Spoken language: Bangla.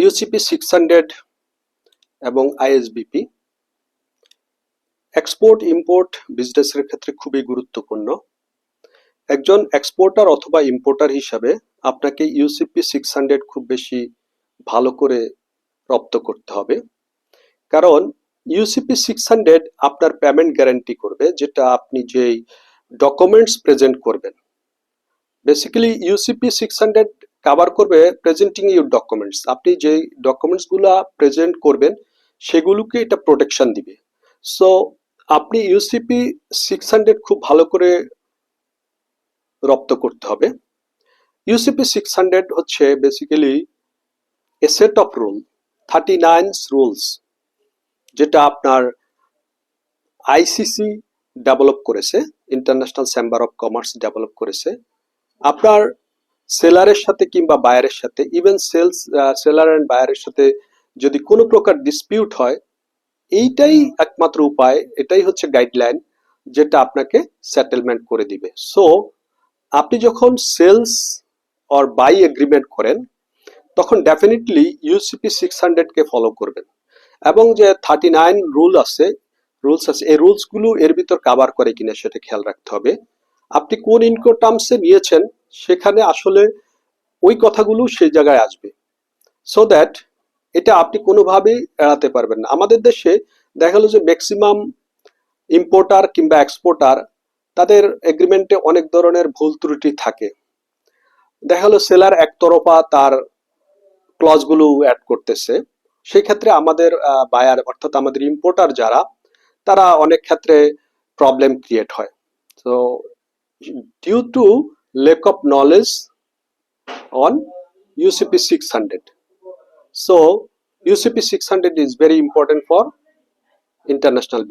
ইউসিপি 600 এবং আইএসবিপি এক্সপোর্ট ইম্পোর্ট বিজনেসের ক্ষেত্রে খুবই গুরুত্বপূর্ণ। একজন এক্সপোর্টার অথবা ইম্পোর্টার হিসাবে আপনাকে ইউসিপি 600 খুব বেশি ভালো করে রপ্ত করতে হবে, কারণ ইউসিপি 600 আপনার পেমেন্ট গ্যারান্টি করবে, যেটা আপনি যেই ডকুমেন্টস প্রেজেন্ট করবেন। বেসিক্যালি ইউসিপি 600 কভার করবে প্রেজেন্টিং ইউর ডকুমেন্টস। আপনি যে ডকুমেন্টসগুলো প্রেজেন্ট করবেন সেগুলোকে এটা প্রোটেকশন দিবে। সো আপনি ইউসিপি 600 খুব ভালো করে রপ্ত করতে হবে। ইউসিপি 600 হচ্ছে basically A set of rule, 39 rules, যেটা আপনার আইসিসি ডেভেলপ করেছে, international chamber of commerce develop করেছে। আপনার সেলারের সাথে কিংবা বায়ারের সাথে, ইভেন সেলার অ্যান্ড বায়ারের সাথে যদি কোনো প্রকার ডিসপিউট হয়, এইটাই একমাত্র উপায়, এটাই হচ্ছে গাইডলাইন যেটা আপনাকে সেটেলমেন্ট করে দিবে। সো আপনি যখন সেলস অর বাই এগ্রিমেন্ট করেন তখন ডেফিনেটলি ইউসিপি 600 কে ফলো করবেন, এবং যে 39 রুলস আছে এই রুলসগুলো এর ভিতর কভার করে কিনা সেটা খেয়াল রাখতে হবে। আপনি কোন ইনকো টার্মসে নিয়েছেন সেখানে আসলে ওই কথাগুলো সেই জায়গায় আসবে, সো দ্যাট এটা আপনি কোনোভাবেই এড়াতে পারবেন না। আমাদের দেশে দেখা গেল যে ম্যাক্সিমাম ইম্পোর্টার কিংবা এক্সপোর্টার তাদের এগ্রিমেন্টে অনেক ধরনের ভুল ত্রুটি থাকে। দেখা গেল সেলার একতরফা তার ক্লজগুলো অ্যাড করতেছে, সেই ক্ষেত্রে আমাদের বায়ার অর্থাৎ আমাদের ইম্পোর্টার যারা, তারা অনেক ক্ষেত্রে প্রবলেম ক্রিয়েট হয়। তো due to lack of knowledge on UCP 600. So UCP 600 is very important for international business.